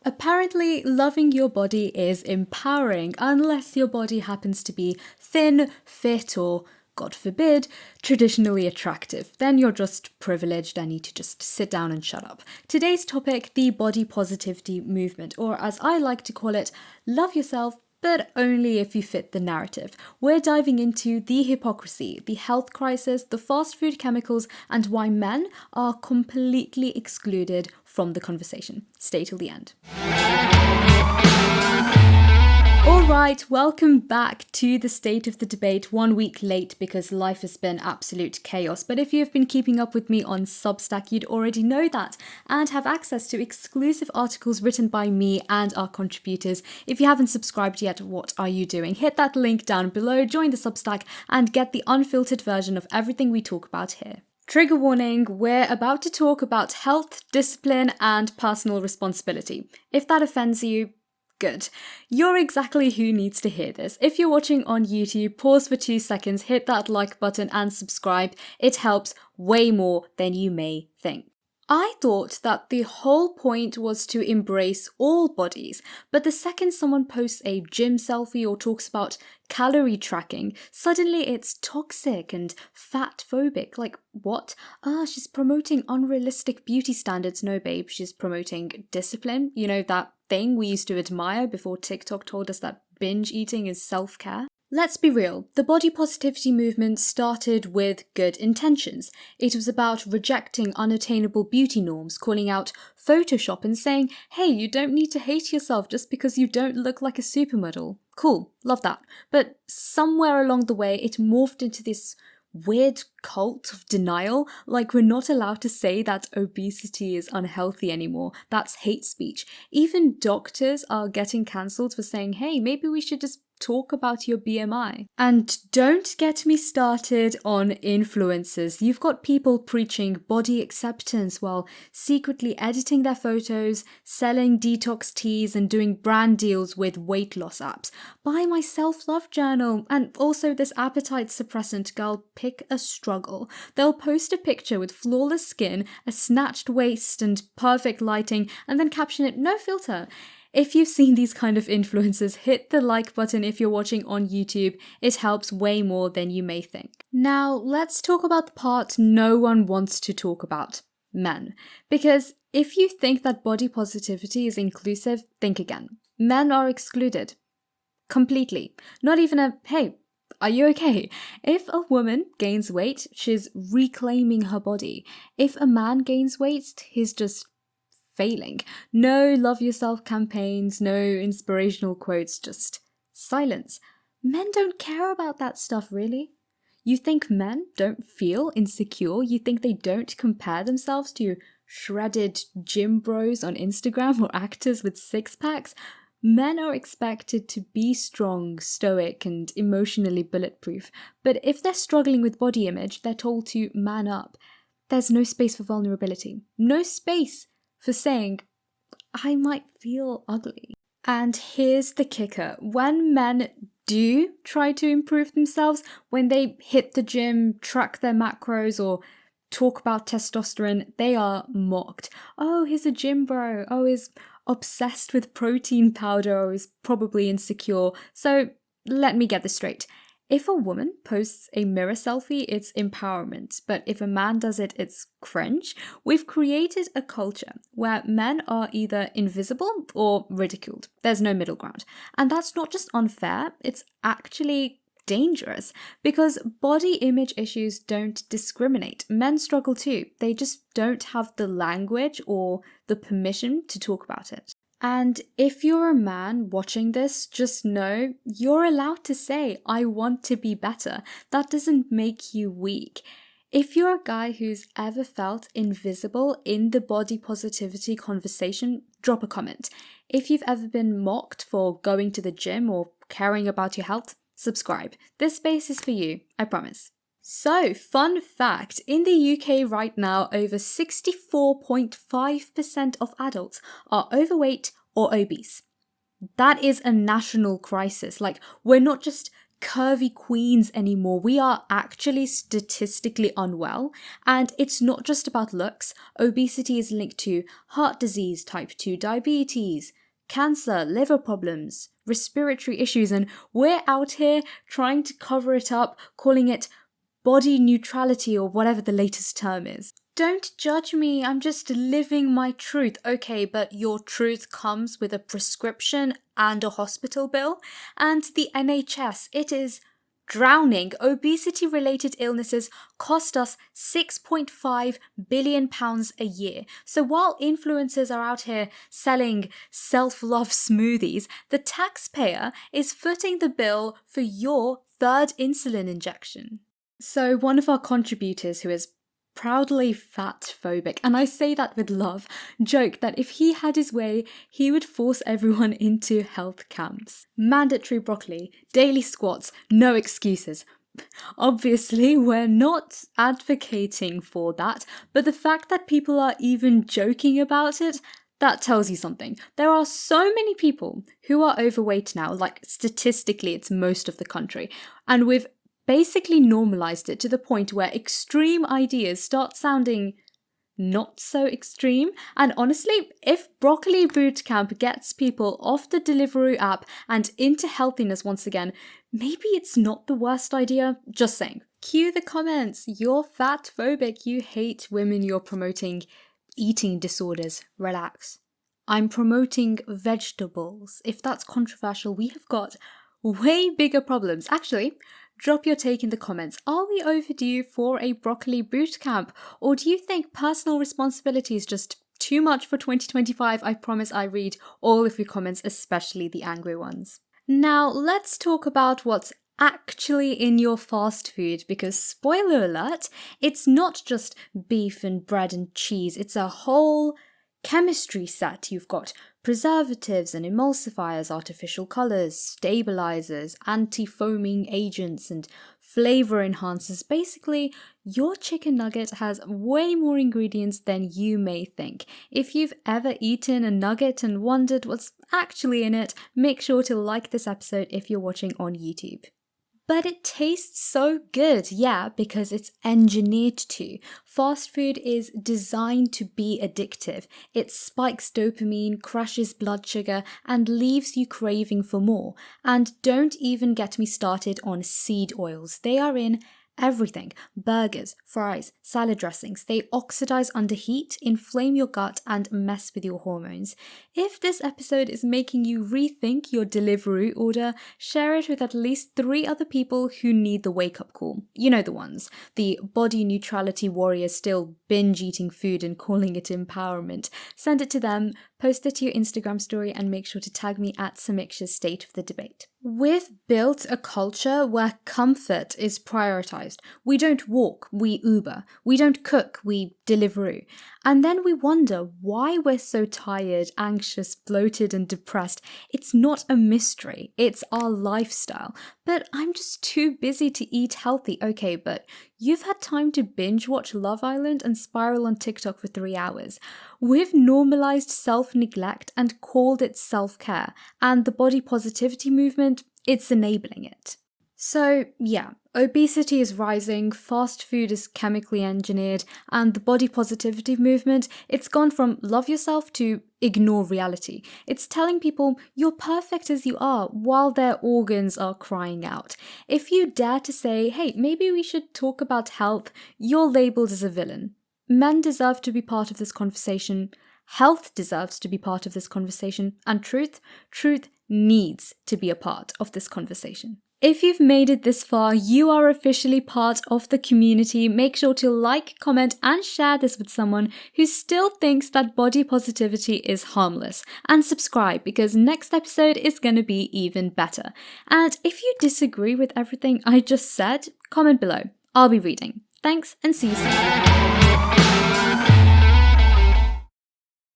Apparently, loving your body is empowering unless your body happens to be thin, fit, or, God forbid, traditionally attractive. Then you're just privileged and need to just sit down and shut up. Today's topic, the body positivity movement, or as I like to call it, love yourself, but only if you fit the narrative. We're diving into the hypocrisy, the health crisis, the fast food chemicals, and why men are completely excluded from the conversation. Stay till the end. Alright, welcome back to the state of the debate, 1 week late because life has been absolute chaos. But if you've been keeping up with me on Substack, you'd already know that and have access to exclusive articles written by me and our contributors. If you haven't subscribed yet, what are you doing? Hit that link down below, join the Substack and get the unfiltered version of everything we talk about here. Trigger warning, we're about to talk about health, discipline, and personal responsibility. If that offends you, good. You're exactly who needs to hear this. If you're watching on YouTube, pause for 2 seconds, hit that like button and subscribe. It helps way more than you may think. I thought that the whole point was to embrace all bodies, but the second someone posts a gym selfie or talks about calorie tracking, suddenly it's toxic and fat phobic. Like, what? She's promoting unrealistic beauty standards. No, babe, she's promoting discipline. You know, that thing we used to admire before TikTok told us that binge eating is self-care? Let's be real, the body positivity movement started with good intentions. It was about rejecting unattainable beauty norms, calling out Photoshop and saying, hey, you don't need to hate yourself just because you don't look like a supermodel. Cool, love that. But somewhere along the way, it morphed into this weird cult of denial, like we're not allowed to say that obesity is unhealthy anymore. That's hate speech. Even doctors are getting cancelled for saying, hey, maybe we should just talk about your BMI. And don't get me started on influencers. You've got people preaching body acceptance while secretly editing their photos, selling detox teas and doing brand deals with weight loss apps. Buy my self-love journal and also this appetite suppressant girl, pick a struggle. They'll post a picture with flawless skin, a snatched waist and perfect lighting and then caption it, no filter. If you've seen these kind of influencers, hit the like button if you're watching on YouTube. It helps way more than you may think. Now, let's talk about the part no one wants to talk about, men. Because if you think that body positivity is inclusive, think again. Men are excluded. Completely. Not even a, hey, are you okay? If a woman gains weight, she's reclaiming her body. If a man gains weight, he's just failing. No love yourself campaigns, no inspirational quotes, just silence. Men don't care about that stuff, really. You think men don't feel insecure? You think they don't compare themselves to shredded gym bros on Instagram or actors with six-packs? Men are expected to be strong, stoic, and emotionally bulletproof. But if they're struggling with body image, they're told to man up. There's no space for vulnerability. No space for saying, I might feel ugly. And here's the kicker. When men do try to improve themselves, when they hit the gym, track their macros, or talk about testosterone, they are mocked. Oh, he's a gym bro. Oh, he's obsessed with protein powder, or is probably insecure. So let me get this straight. If a woman posts a mirror selfie, it's empowerment. But if a man does it, it's cringe. We've created a culture where men are either invisible or ridiculed. There's no middle ground. And that's not just unfair, it's actually dangerous because body image issues don't discriminate. Men struggle too. They just don't have the language or the permission to talk about it. And if you're a man watching this, just know you're allowed to say, I want to be better. That doesn't make you weak. If you're a guy who's ever felt invisible in the body positivity conversation, drop a comment. If you've ever been mocked for going to the gym or caring about your health, subscribe. This space is for you, I promise. So, fun fact, in the UK right now, over 64.5% of adults are overweight or obese. That is a national crisis. Like, we're not just curvy queens anymore. We are actually statistically unwell, and it's not just about looks. Obesity is linked to heart disease, type 2 diabetes, cancer, liver problems, respiratory issues, and we're out here trying to cover it up, calling it body neutrality or whatever the latest term is. Don't judge me, I'm just living my truth. Okay, but your truth comes with a prescription and a hospital bill, and the NHS, it is drowning. Obesity-related illnesses cost us £6.5 billion a year. So while influencers are out here selling self-love smoothies, the taxpayer is footing the bill for your third insulin injection. So one of our contributors, who is proudly fat phobic, and I say that with love, joked that if he had his way, he would force everyone into health camps. Mandatory broccoli, daily squats, no excuses. Obviously, we're not advocating for that, but the fact that people are even joking about it, that tells you something. There are so many people who are overweight now, like statistically it's most of the country, and we've basically normalized it to the point where extreme ideas start sounding not so extreme. And honestly, if Broccoli Bootcamp gets people off the Deliveroo app and into healthiness once again, maybe it's not the worst idea. Just saying. Cue the comments. You're fat phobic. You hate women. You're promoting eating disorders. Relax. I'm promoting vegetables. If that's controversial, we have got way bigger problems. Actually, drop your take in the comments. Are we overdue for a broccoli bootcamp? Or do you think personal responsibility is just too much for 2025? I promise I read all of your comments, especially the angry ones. Now, let's talk about what's actually in your fast food, because spoiler alert, it's not just beef and bread and cheese. It's a whole chemistry set. You've got preservatives and emulsifiers, artificial colours, stabilizers, anti-foaming agents, and flavor enhancers. Basically, your chicken nugget has way more ingredients than you may think. If you've ever eaten a nugget and wondered what's actually in it, make sure to like this episode if you're watching on YouTube. But it tastes so good, yeah, because it's engineered to. Fast food is designed to be addictive. It spikes dopamine, crashes blood sugar, and leaves you craving for more. And don't even get me started on seed oils. They are in everything. Burgers, fries, salad dressings. They oxidize under heat, inflame your gut, and mess with your hormones. If this episode is making you rethink your Deliveroo order, share it with at least 3 other people who need the wake-up call. You know the ones. The body neutrality warriors still binge eating food and calling it empowerment. Send it to them, post it to your Instagram story, and make sure to tag me at Samiksha's State of the Debate. We've built a culture where comfort is prioritized. We don't walk, we Uber. We don't cook, we Deliveroo. And then we wonder why we're so tired, anxious, bloated, and depressed. It's not a mystery, it's our lifestyle. But I'm just too busy to eat healthy. Okay, but you've had time to binge watch Love Island and spiral on TikTok for 3 hours. We've normalized self-neglect and called it self-care. And the body positivity movement, it's enabling it. So yeah, obesity is rising, fast food is chemically engineered, and the body positivity movement, it's gone from love yourself to ignore reality. It's telling people you're perfect as you are while their organs are crying out. If you dare to say, hey, maybe we should talk about health, you're labeled as a villain. Men deserve to be part of this conversation. Health deserves to be part of this conversation. And truth needs to be a part of this conversation. If you've made it this far, you are officially part of the community. Make sure to like, comment, and share this with someone who still thinks that body positivity is harmless. And subscribe, because next episode is going to be even better. And if you disagree with everything I just said, comment below. I'll be reading. Thanks, and see you soon.